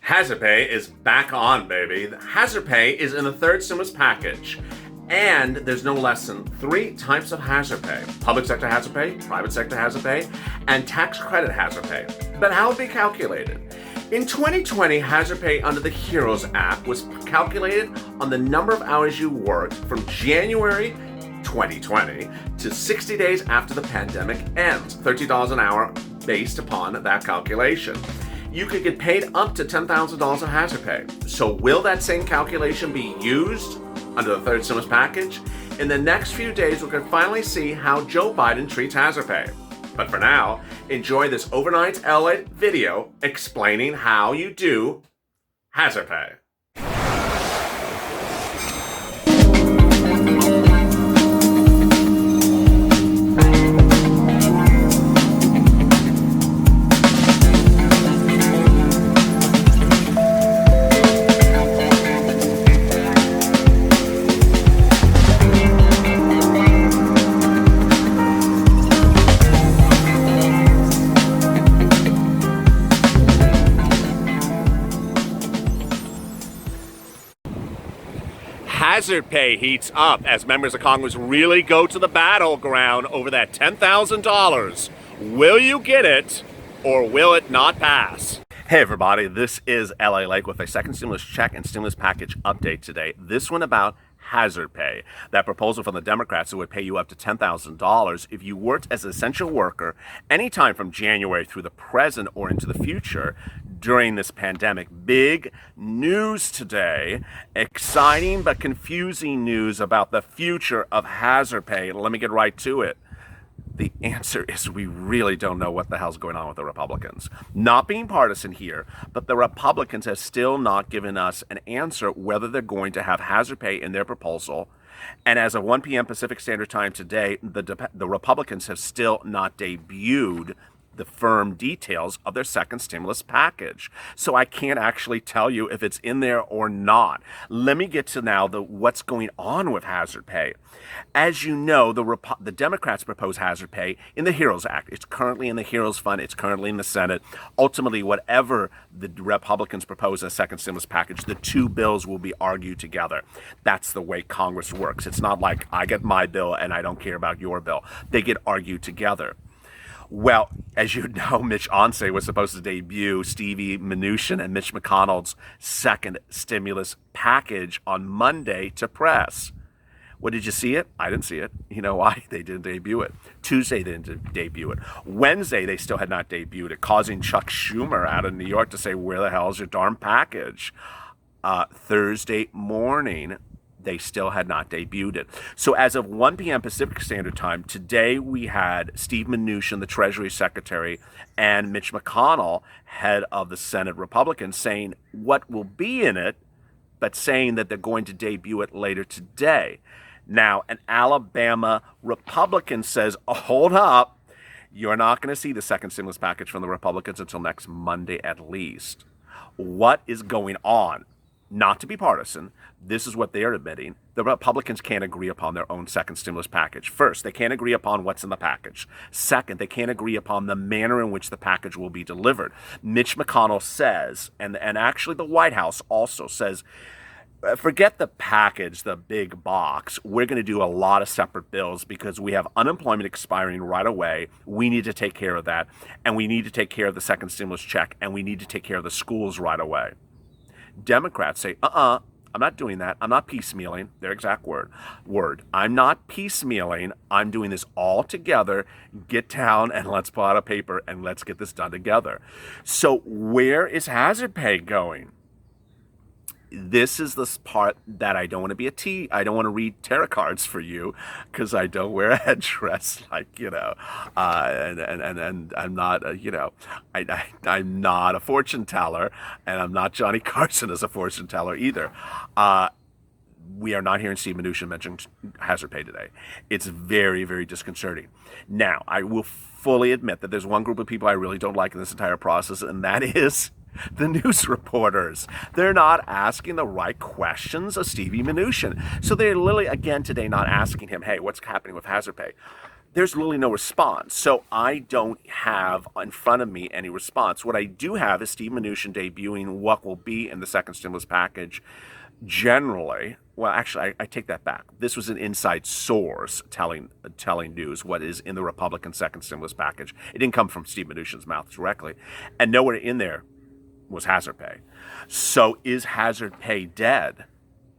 Hazard pay is back on, baby. Hazard pay is in the third stimulus package. And there's no less than 3 types of hazard pay: public sector hazard pay, private sector hazard pay, and tax credit hazard pay. But how will it be calculated? In 2020, hazard pay under the HEROES Act was calculated on the number of hours you worked from January 2020 to 60 days after the pandemic ends, $30 an hour based upon that calculation. You could get paid up to $10,000 of hazard pay. So will that same calculation be used under the third stimulus package? In the next few days, we can finally see how Joe Biden treats hazard pay. But for now, enjoy this overnight LALATE video explaining how you do hazard pay. Hazard pay heats up as members of Congress really go to the battleground over that $10,000. Will you get it, or will it not pass? Hey everybody, this is LA Lake with a second stimulus check and stimulus package update today. This one about hazard pay. That proposal from the Democrats that would pay you up to $10,000 if you worked as an essential worker anytime from January through the present or into the future during this pandemic. Big news today. Exciting but confusing news about the future of hazard pay. Let me get right to it. The answer is we really don't know what the hell's going on with the Republicans. Not being partisan here, but the Republicans have still not given us an answer whether they're going to have hazard pay in their proposal. And as of 1 p.m. Pacific Standard Time today, the Republicans have still not debuted the firm details of their second stimulus package. So I can't actually tell you if it's in there or not. Let me get to now what's going on with hazard pay. As you know, the Democrats propose hazard pay in the HEROES Act. It's currently in the HEROES Fund. It's currently in the Senate. Ultimately, whatever the Republicans propose in a second stimulus package, the two bills will be argued together. That's the way Congress works. It's not like I get my bill and I don't care about your bill. They get argued together. Well, as you know, Mitch Onse was supposed to debut Stevie Mnuchin and Mitch McConnell's second stimulus package on Monday to press. Well, did you see it? I didn't see it. You know why? They didn't debut it. Tuesday, they didn't debut it. Wednesday, they still had not debuted it, causing Chuck Schumer out of New York to say, where the hell is your darn package? Thursday morning, they still had not debuted it. So as of 1 p.m. Pacific Standard Time, today we had Steve Mnuchin, the Treasury Secretary, and Mitch McConnell, head of the Senate Republicans, saying what will be in it, but saying that they're going to debut it later today. Now, an Alabama Republican says, oh, hold up, you're not going to see the second stimulus package from the Republicans until next Monday at least. What is going on? Not to be partisan, this is what they are admitting. The Republicans can't agree upon their own second stimulus package. First, they can't agree upon what's in the package. Second, they can't agree upon the manner in which the package will be delivered. Mitch McConnell says, and actually the White House also says, forget the package, the big box. We're going to do a lot of separate bills because we have unemployment expiring right away. We need to take care of that. And we need to take care of the second stimulus check. And we need to take care of the schools right away. Democrats say, I'm not doing that. I'm not piecemealing. Their exact word. I'm not piecemealing. I'm doing this all together. Get down and let's pull out a paper and let's get this done together. So where is hazard pay going? This is the part that I don't want to be I don't want to read tarot cards for you because I don't wear a headdress and I'm not, I'm not a fortune teller, and I'm not Johnny Carson as a fortune teller either. We are not hearing Steve Mnuchin mention hazard pay today. It's very, very disconcerting. Now, I will fully admit that there's one group of people I really don't like in this entire process, and that is the news reporters. They're not asking the right questions of Stevie Mnuchin. So they're literally, again today, not asking him, hey, what's happening with hazard pay? There's really no response. So I don't have in front of me any response. What I do have is Steve Mnuchin debuting what will be in the second stimulus package. Generally, well, actually, I take that back. This was an inside source telling news what is in the Republican second stimulus package. It didn't come from Steve Mnuchin's mouth directly. And nowhere in there was hazard pay. So is hazard pay dead?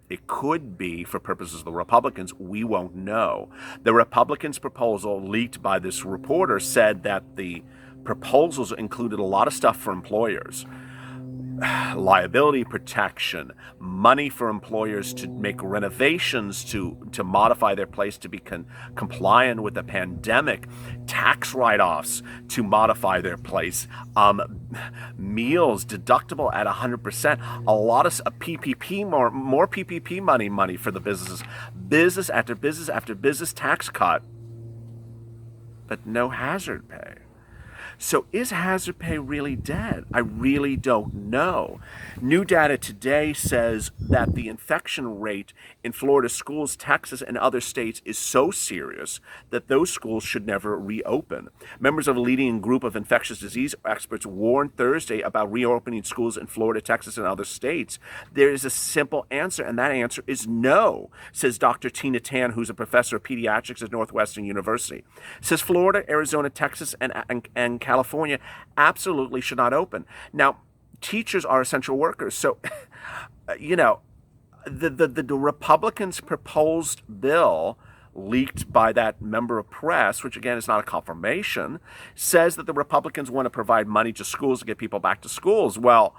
It could be for purposes of the Republicans. We won't know. The Republicans' proposal leaked by this reporter said that the proposals included a lot of stuff for employers. Liability protection, money for employers to make renovations to modify their place to be compliant with the pandemic, tax write-offs to modify their place, meals deductible at 100%, a lot of PPP, more PPP money for the businesses, business after business after business tax cut, but no hazard pay. So is hazard pay really dead? I really don't know. New data today says that the infection rate in Florida schools, Texas, and other states is so serious that those schools should never reopen. Members of a leading group of infectious disease experts warned Thursday about reopening schools in Florida, Texas, and other states. There is a simple answer, and that answer is no, says Dr. Tina Tan, who's a professor of pediatrics at Northwestern University. Says Florida, Arizona, Texas, and California absolutely should not open. Now, teachers are essential workers. So, the Republicans' proposed bill leaked by that member of press, which again is not a confirmation, says that the Republicans want to provide money to schools to get people back to schools. Well,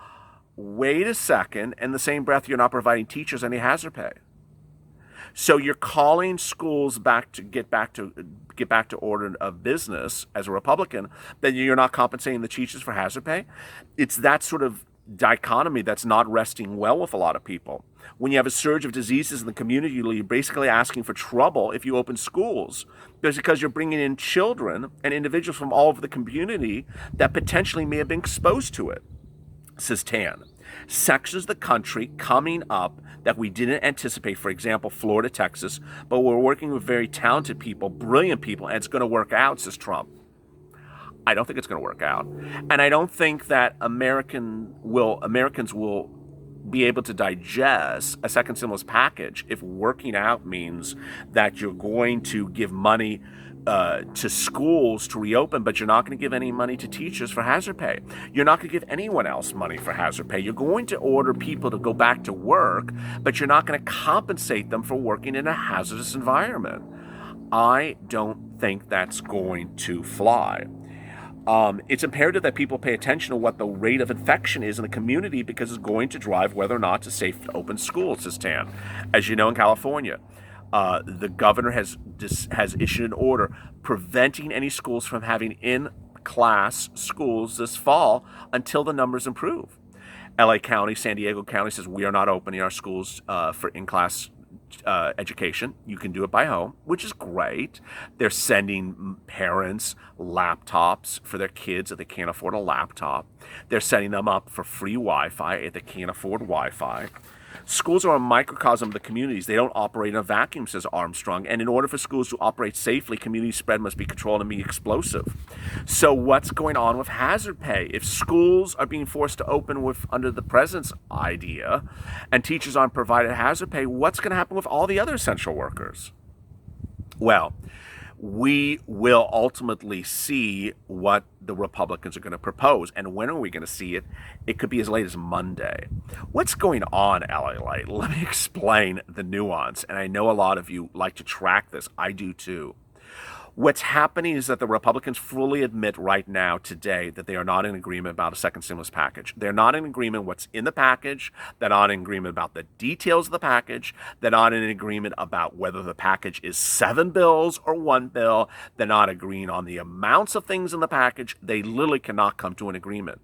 wait a second. In the same breath, you're not providing teachers any hazard pay. So you're calling schools back to get back to order of business as a Republican, then you're not compensating the teachers for hazard pay. It's that sort of dichotomy that's not resting well with a lot of people. When you have a surge of diseases in the community, you're basically asking for trouble if you open schools, because you're bringing in children and individuals from all over the community that potentially may have been exposed to it, says Tan. Sections of the country coming up that we didn't anticipate, for example, Florida, Texas, but we're working with very talented people, brilliant people, and it's going to work out, says Trump. I don't think it's going to work out. And I don't think that Americans will be able to digest a second stimulus package if working out means that you're going to give money to schools to reopen, but you're not going to give any money to teachers for hazard pay. You're not going to give anyone else money for hazard pay. You're going to order people to go back to work, but you're not going to compensate them for working in a hazardous environment. I don't think that's going to fly. It's imperative that people pay attention to what the rate of infection is in the community, because it's going to drive whether or not it's safe to open schools, says Tan. As you know, in California, the governor has issued an order preventing any schools from having in-class schools this fall until the numbers improve. LA County, San Diego County says we are not opening our schools for in-class education. You can do it by home, which is great. They're sending parents laptops for their kids if they can't afford a laptop. They're setting them up for free Wi-Fi if they can't afford Wi-Fi. Schools are a microcosm of the communities. They don't operate in a vacuum, says Armstrong. And in order for schools to operate safely, community spread must be controlled and be explosive. So what's going on with hazard pay? If schools are being forced to open under the president's idea and teachers aren't provided hazard pay, what's going to happen with all the other essential workers? Well, we will ultimately see what the Republicans are going to propose. And when are we going to see it? It could be as late as Monday. What's going on, LALATE? Let me explain the nuance. And I know a lot of you like to track this. I do too. What's happening is that the Republicans fully admit right now, today, that they are not in agreement about a second stimulus package. They're not in agreement what's in the package. They're not in agreement about the details of the package. They're not in agreement about whether the package is 7 bills or 1 bill. They're not agreeing on the amounts of things in the package. They literally cannot come to an agreement.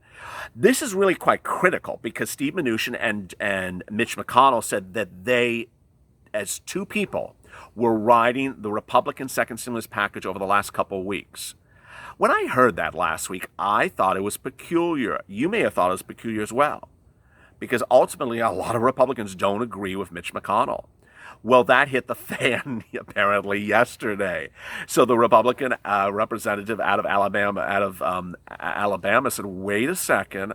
This is really quite critical because Steve Mnuchin and Mitch McConnell said that they, as two people, were riding the Republican second stimulus package over the last couple of weeks. When I heard that last week, I thought it was peculiar. You may have thought it was peculiar as well, because ultimately a lot of Republicans don't agree with Mitch McConnell. Well, that hit the fan apparently yesterday. So the Republican representative out of Alabama said, "Wait a second.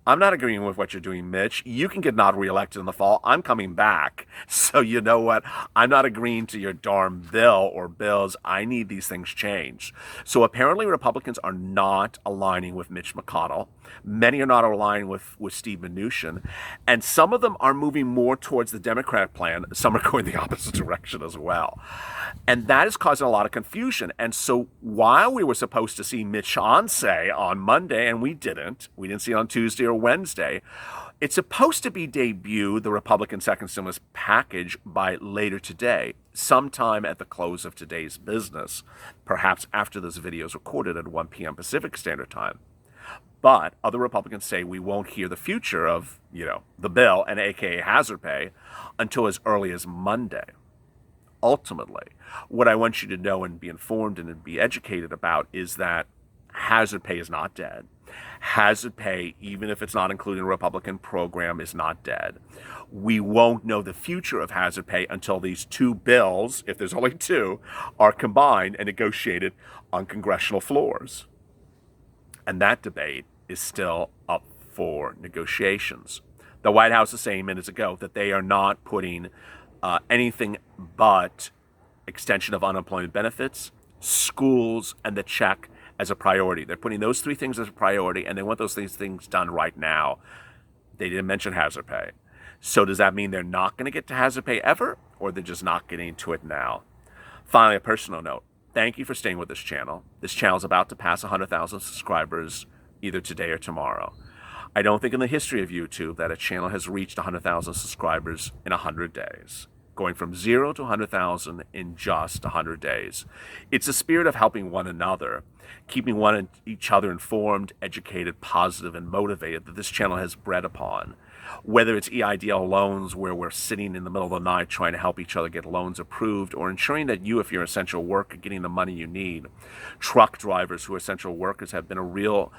I'm not agreeing with what you're doing, Mitch. You can get not reelected in the fall. I'm coming back. So you know what? I'm not agreeing to your darn bill or bills. I need these things changed." So apparently Republicans are not aligning with Mitch McConnell. Many are not aligning with Steve Mnuchin. And some of them are moving more towards the Democratic plan. Some are going the opposite direction as well. And that is causing a lot of confusion. And so while we were supposed to see Mitch on Monday, and we didn't see it on Tuesday or Wednesday, it's supposed to be debuted, the Republican second stimulus package, by later today, sometime at the close of today's business, perhaps after this video is recorded at 1 p.m. Pacific Standard Time. But other Republicans say we won't hear the future of, the bill and AKA hazard pay until as early as Monday. Ultimately, what I want you to know and be informed and be educated about is that hazard pay is not dead. Hazard pay, even if it's not included in a Republican program, is not dead. We won't know the future of hazard pay until these two bills, if there's only two, are combined and negotiated on congressional floors. And that debate is still up for negotiations. The White House is saying minutes ago that they are not putting anything but extension of unemployment benefits, schools, and the check as a priority. They're putting those three things as a priority, and they want those things done right now. They didn't mention hazard pay. So does that mean they're not going to get to hazard pay ever, or they're just not getting to it now? Finally, a personal note. Thank you for staying with this channel. This channel is about to pass 100,000 subscribers either today or tomorrow. I don't think in the history of YouTube that a channel has reached 100,000 subscribers in 100 days. Going from 0 to 100,000 in just 100 days. It's a spirit of helping one another, keeping each other informed, educated, positive, and motivated that this channel has bred upon. Whether it's EIDL loans, where we're sitting in the middle of the night trying to help each other get loans approved, or ensuring that you, if you're essential worker, getting the money you need. Truck drivers who are essential workers have been a real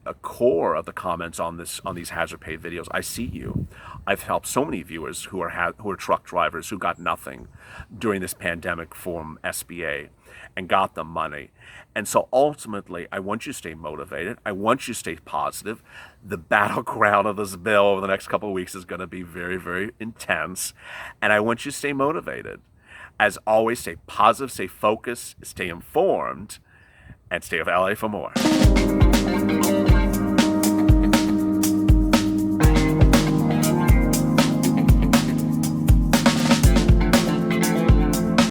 a core of the comments on these hazard pay videos. I see you. I've helped so many viewers who are truck drivers who got nothing during this pandemic from SBA and got them money. And so ultimately, I want you to stay motivated. I want you to stay positive. The battleground of this bill over the next couple of weeks is going to be very, very intense. And I want you to stay motivated. As always, stay positive, stay focused, stay informed, and stay with LA for more.